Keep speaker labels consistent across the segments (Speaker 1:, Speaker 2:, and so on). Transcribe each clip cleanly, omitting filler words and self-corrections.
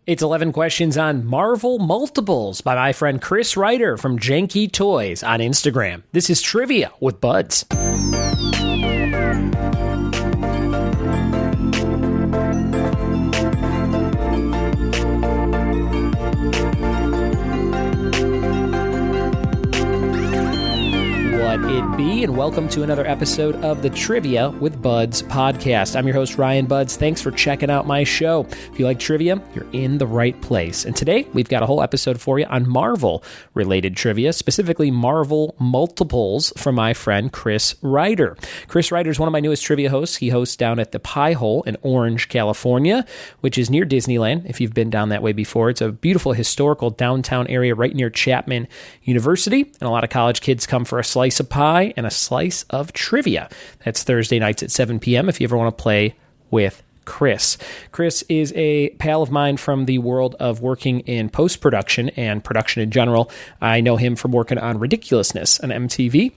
Speaker 1: It's 11 questions on Marvel Multiples by my friend Chris Ryder from Janky Toys on Instagram. This is Trivia with Buds. It be, and welcome to another episode of the Trivia with Buds podcast. I'm your host, Ryan Buds. Thanks for checking out my show. If you like trivia, you're in the right place. And today, we've got a whole episode for you on Marvel-related trivia, specifically Marvel Multiples from my friend Chris Ryder. Chris Ryder is one of my newest trivia hosts. He hosts down at the Pie Hole in Orange, California, which is near Disneyland, if you've been down that way before. It's a beautiful historical downtown area right near Chapman University, and a lot of college kids come for a slice of pie and a slice of trivia. That's Thursday nights at 7 p.m. if you ever want to play with Chris. Chris is a pal of mine from the world of working in post-production and production in general. I know him from working on Ridiculousness on MTV.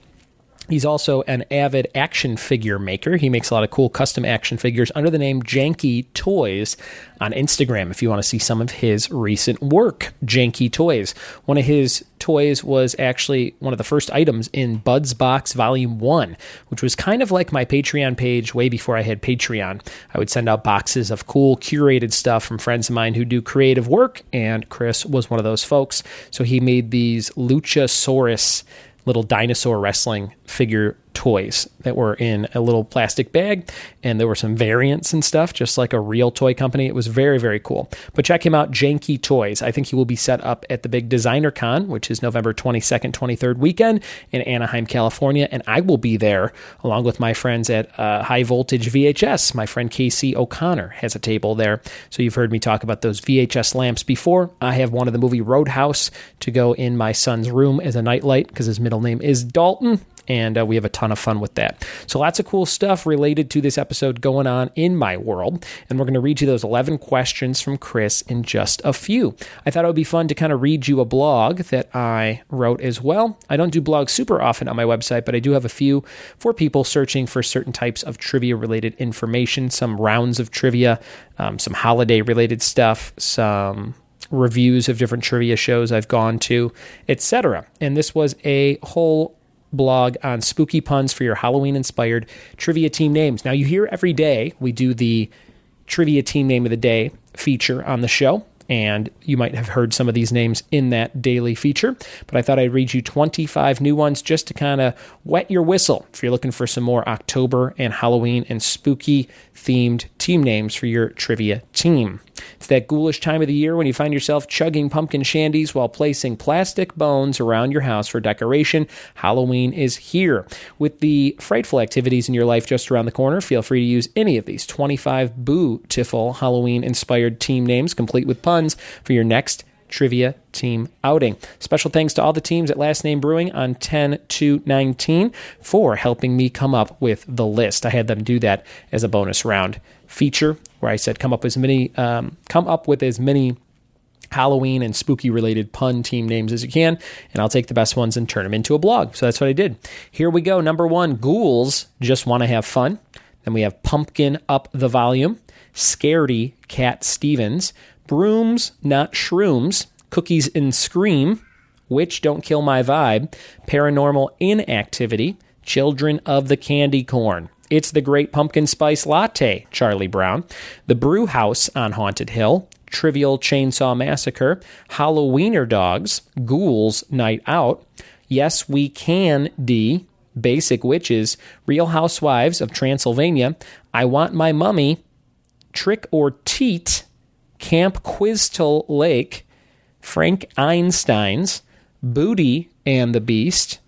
Speaker 1: He's also an avid action figure maker. He makes a lot of cool custom action figures under the name Janky Toys on Instagram if you want to see some of his recent work. Janky Toys. One of his toys was actually one of the first items in Bud's Box Volume 1, which was kind of like my Patreon page way before I had Patreon. I would send out boxes of cool, curated stuff from friends of mine who do creative work, and Chris was one of those folks. So he made these Luchasaurus little dinosaur wrestling figure toys that were in a little plastic bag, and there were some variants and stuff, just like a real toy company. It was very, very cool. But check him out, Janky Toys. I think he will be set up at the big Designer Con, which is November 22nd, 23rd weekend in Anaheim, California, and I will be there along with my friends at High Voltage VHS. My friend Casey O'Connor has a table there. So you've heard me talk about those VHS lamps before. I have one of the movie Roadhouse to go in my son's room as a nightlight because his middle name is Dalton. And we have a ton of fun with that. So lots of cool stuff related to this episode going on in my world. And we're going to read you those 11 questions from Chris in just a few. I thought it would be fun to kind of read you a blog that I wrote as well. I don't do blogs super often on my website, but I do have a few for people searching for certain types of trivia-related information, some rounds of trivia, some holiday-related stuff, some reviews of different trivia shows I've gone to, etc. And this was a whole blog on spooky puns for your Halloween-inspired trivia team names. Now, you hear every day we do the trivia team name of the day feature on the show, and you might have heard some of these names in that daily feature, but I thought I'd read you 25 new ones just to kind of wet your whistle if you're looking for some more October and Halloween and spooky-themed team names for your trivia team. It's that ghoulish time of the year when you find yourself chugging pumpkin shandies while placing plastic bones around your house for decoration. Halloween is here. With the frightful activities in your life just around the corner, feel free to use any of these 25 beautiful Halloween-inspired team names, complete with puns, for your next trivia team outing. Special thanks to all the teams at Last Name Brewing on 10/2/19 for helping me come up with the list. I had them do that as a bonus round feature where I said come up with as many Halloween and spooky related pun team names as you can, and I'll take the best ones and turn them into a blog. So that's what I did. Here we go. Number 1, ghouls just want to have fun. Then we have Pumpkin Up the Volume, Scaredy Cat Stevens, Brooms Not Shrooms, Cookies and Scream, Witch Don't Kill My Vibe, Paranormal Inactivity, Children of the Candy Corn. It's the Great Pumpkin Spice Latte, Charlie Brown, The Brew House on Haunted Hill, Trivial Chainsaw Massacre, Halloweener Dogs, Ghouls Night Out, Yes We Can D, Basic Witches, Real Housewives of Transylvania, I Want My Mummy, Trick or Teat, Camp Quiztal Lake, Frank Einstein's, Booty and the Beast,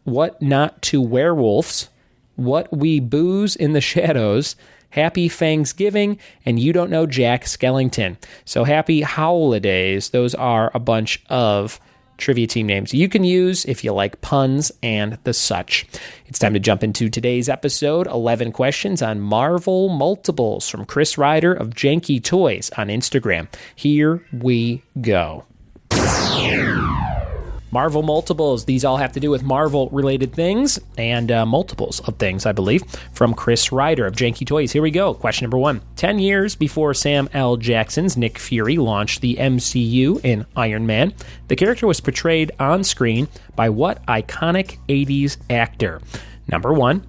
Speaker 1: What Not to Werewolves, What We Booze in the Shadows, Happy Thanksgiving, and You Don't Know Jack Skellington. So happy holidays. Those are a bunch of trivia team names you can use if you like puns and the such. It's time to jump into today's episode, 11 questions on Marvel Multiples from Chris Ryder of Janky Toys on Instagram. Here we go. Marvel multiples. These all have to do with Marvel-related things and multiples of things, I believe, from Chris Ryder of Janky Toys. Here we go. Question number 1. 10 years before Sam L. Jackson's Nick Fury launched the MCU in Iron Man, the character was portrayed on screen by what iconic 80s actor? Number 1.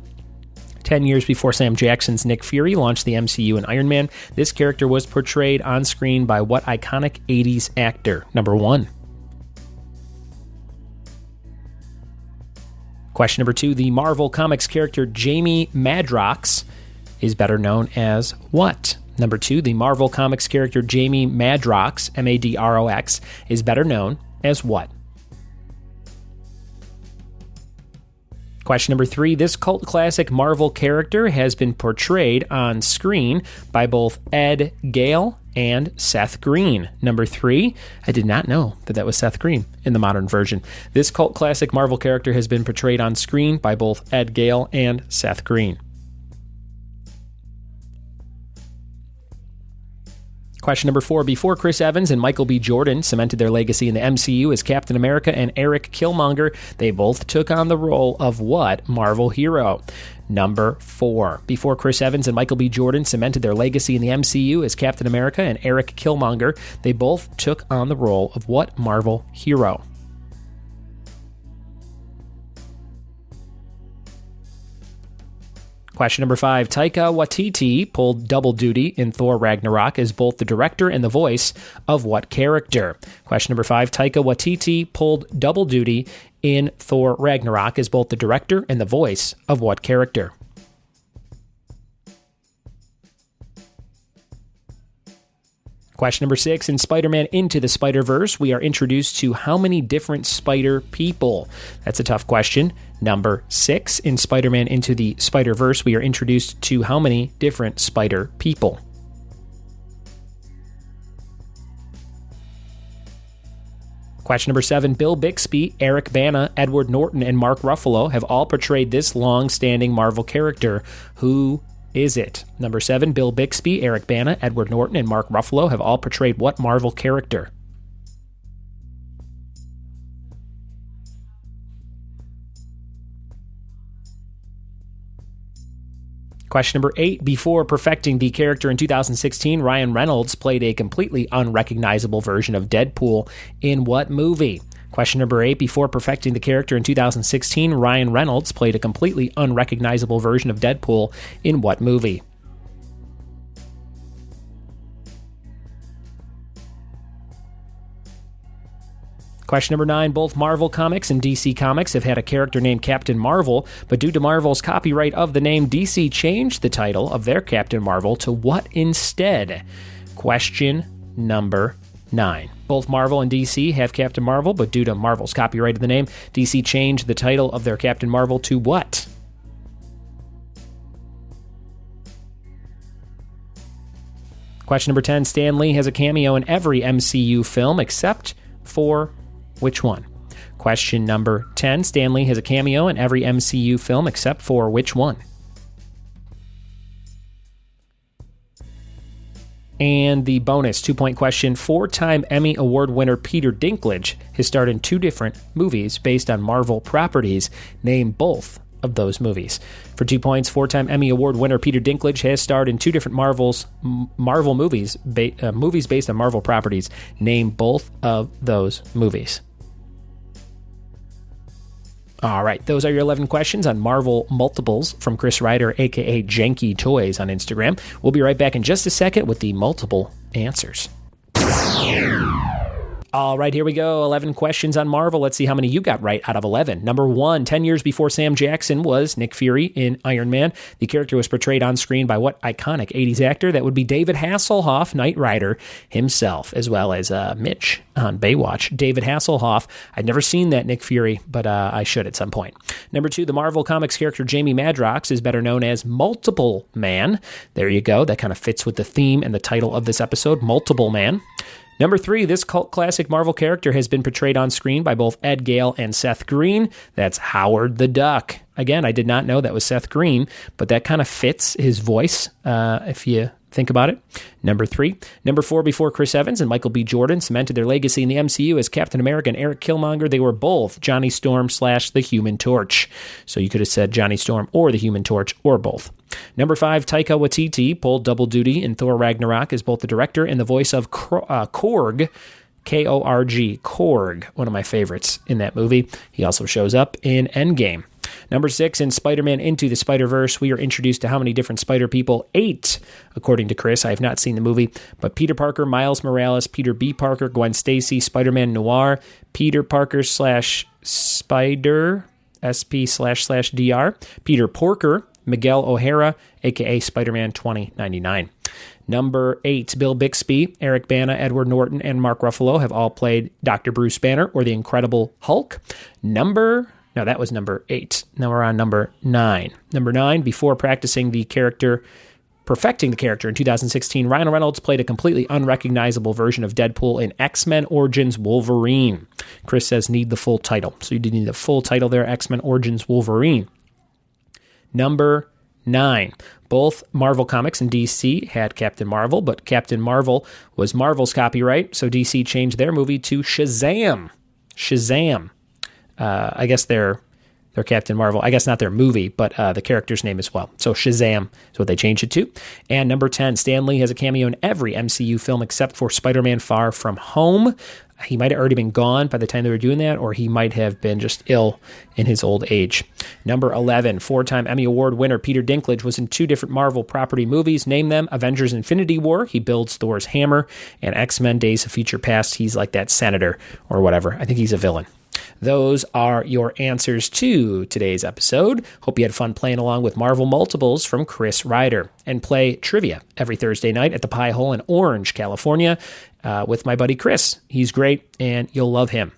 Speaker 1: 10 years before Sam Jackson's Nick Fury launched the MCU in Iron Man, this character was portrayed on screen by what iconic 80s actor? Number 1. Question number 2, the Marvel Comics character Jamie Madrox is better known as what? Number 2, the Marvel Comics character Jamie Madrox, M-A-D-R-O-X, is better known as what? Question number 3, this cult classic Marvel character has been portrayed on screen by both Ed Gale and Seth Green. Number 3, I did not know that was Seth Green in the modern version. This cult classic Marvel character has been portrayed on screen by both Ed Gale and Seth Green. Question number 4, before Chris Evans and Michael B. Jordan cemented their legacy in the MCU as Captain America and Eric Killmonger, they both took on the role of what Marvel hero? Number 4, before Chris Evans and Michael B. Jordan cemented their legacy in the MCU as Captain America and Eric Killmonger, they both took on the role of what Marvel hero? Question number 5, Taika Waititi pulled double duty in Thor Ragnarok as both the director and the voice of what character? Question number 5, Taika Waititi pulled double duty in Thor Ragnarok as both the director and the voice of what character? Question number 6, in Spider-Man Into the Spider-Verse, we are introduced to how many different spider people? That's a tough question. Number 6, in Spider-Man Into the Spider-Verse, we are introduced to how many different spider people? Question number 7, Bill Bixby, Eric Bana, Edward Norton, and Mark Ruffalo have all portrayed this long-standing Marvel character. Who is it? Number 7, Bill Bixby, Eric Bana, Edward Norton, and Mark Ruffalo have all portrayed what Marvel character? Question number 8, before perfecting the character in 2016, Ryan Reynolds played a completely unrecognizable version of Deadpool in what movie? Question number 8, before perfecting the character in 2016, Ryan Reynolds played a completely unrecognizable version of Deadpool in what movie? Question number 9, both Marvel Comics and DC Comics have had a character named Captain Marvel, but due to Marvel's copyright of the name, DC changed the title of their Captain Marvel to what instead? Question number 9. Both Marvel and DC have Captain Marvel, but due to Marvel's copyright of the name, DC changed the title of their Captain Marvel to what? Question number 10, Stan Lee has a cameo in every MCU film except for which one? Question number 10, Stan Lee has a cameo in every MCU film except for which one? And the bonus 2-point question, 4-time Emmy Award winner Peter Dinklage has starred in 2 different movies based on Marvel properties. Name both of those movies. For 2 points, 4-time Emmy Award winner Peter Dinklage has starred in 2 different Marvel movies, movies based on Marvel properties. Name both of those movies. All right, those are your 11 questions on Marvel multiples from Chris Ryder, a.k.a. Janky Toys on Instagram. We'll be right back in just a second with the multiple answers. All right, here we go. 11 questions on Marvel. Let's see how many you got right out of 11. Number 1, 10 years before Sam Jackson was Nick Fury in Iron Man, the character was portrayed on screen by what iconic 80s actor? That would be David Hasselhoff, Knight Rider himself, as well as Mitch on Baywatch. David Hasselhoff. I'd never seen that Nick Fury, but I should at some point. Number 2, the Marvel Comics character Jamie Madrox is better known as Multiple Man. There you go. That kind of fits with the theme and the title of this episode, Multiple Man. Number 3, this cult classic Marvel character has been portrayed on screen by both Ed Gale and Seth Green. That's Howard the Duck. Again, I did not know that was Seth Green, but that kind of fits his voice if you Think about it. Number 3. Number 4, before Chris Evans and Michael B. Jordan cemented their legacy in the MCU as Captain America and Eric Killmonger, they were both Johnny Storm / the Human Torch. So you could have said Johnny Storm or the Human Torch or both. Number 5, Taika Waititi pulled double duty in Thor Ragnarok as both the director and the voice of Korg, K-O-R-G, Korg, one of my favorites in that movie. He also shows up in Endgame. Number 6, in Spider-Man Into the Spider-Verse, we are introduced to how many different Spider people? 8, according to Chris. I have not seen the movie, but Peter Parker, Miles Morales, Peter B. Parker, Gwen Stacy, Spider-Man Noir, Peter Parker / Spider, SP //DR, Peter Porker, Miguel O'Hara, a.k.a. Spider-Man 2099. Number 8, Bill Bixby, Eric Bana, Edward Norton, and Mark Ruffalo have all played Dr. Bruce Banner or the Incredible Hulk. That was number 8. Now we're on number 9. Number 9, before perfecting the character in 2016, Ryan Reynolds played a completely unrecognizable version of Deadpool in X-Men Origins Wolverine. Chris says need the full title. So you did need the full title there, X-Men Origins Wolverine. Number 9. Both Marvel Comics and DC had Captain Marvel, but Captain Marvel was Marvel's copyright, so DC changed their movie to Shazam. I guess they're Captain Marvel. I guess not their movie, but the character's name as well. So Shazam is what they changed it to. And number 10, Stan Lee has a cameo in every MCU film except for Spider-Man Far From Home. He might have already been gone by the time they were doing that, or he might have been just ill in his old age. Number 11, 4-time Emmy Award winner Peter Dinklage was in 2 different Marvel property movies. Name them: Avengers Infinity War, he builds Thor's hammer, and X-Men Days of Future Past, he's like that senator or whatever. I think he's a villain. Those are your answers to today's episode. Hope you had fun playing along with Marvel Multiples from Chris Ryder. And play trivia every Thursday night at the Pie Hole in Orange, California, with my buddy Chris. He's great, and you'll love him.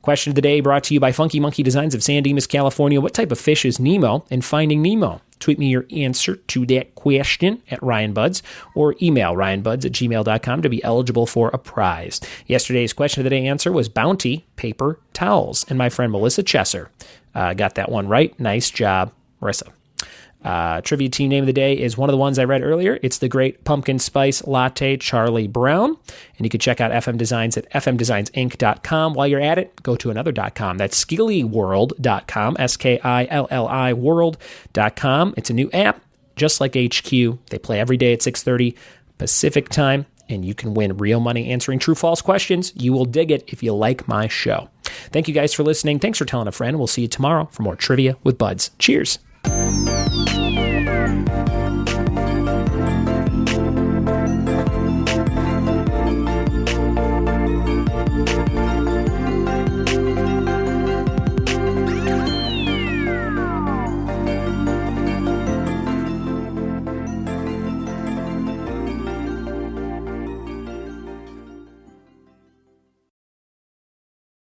Speaker 1: Question of the day brought to you by Funky Monkey Designs of San Dimas, California. What type of fish is Nemo in Finding Nemo? Tweet me your answer to that question at RyanBuds or email ryanbuds@gmail.com to be eligible for a prize. Yesterday's question of the day answer was Bounty paper towels, and my friend Melissa Chesser got that one right. Nice job, Marissa. Trivia team name of the day is one of the ones I read earlier. It's the Great Pumpkin Spice Latte Charlie Brown. And you can check out FM Designs at fmdesignsinc.com. While you're at it, go to another.com. That's skillyworld.com, SKILLI world.com. It's a new app, just like HQ. They play every day at 6:30 Pacific time, and you can win real money answering true-false questions. You will dig it if you like my show. Thank you guys for listening. Thanks for telling a friend. We'll see you tomorrow for more Trivia with Buds. Cheers.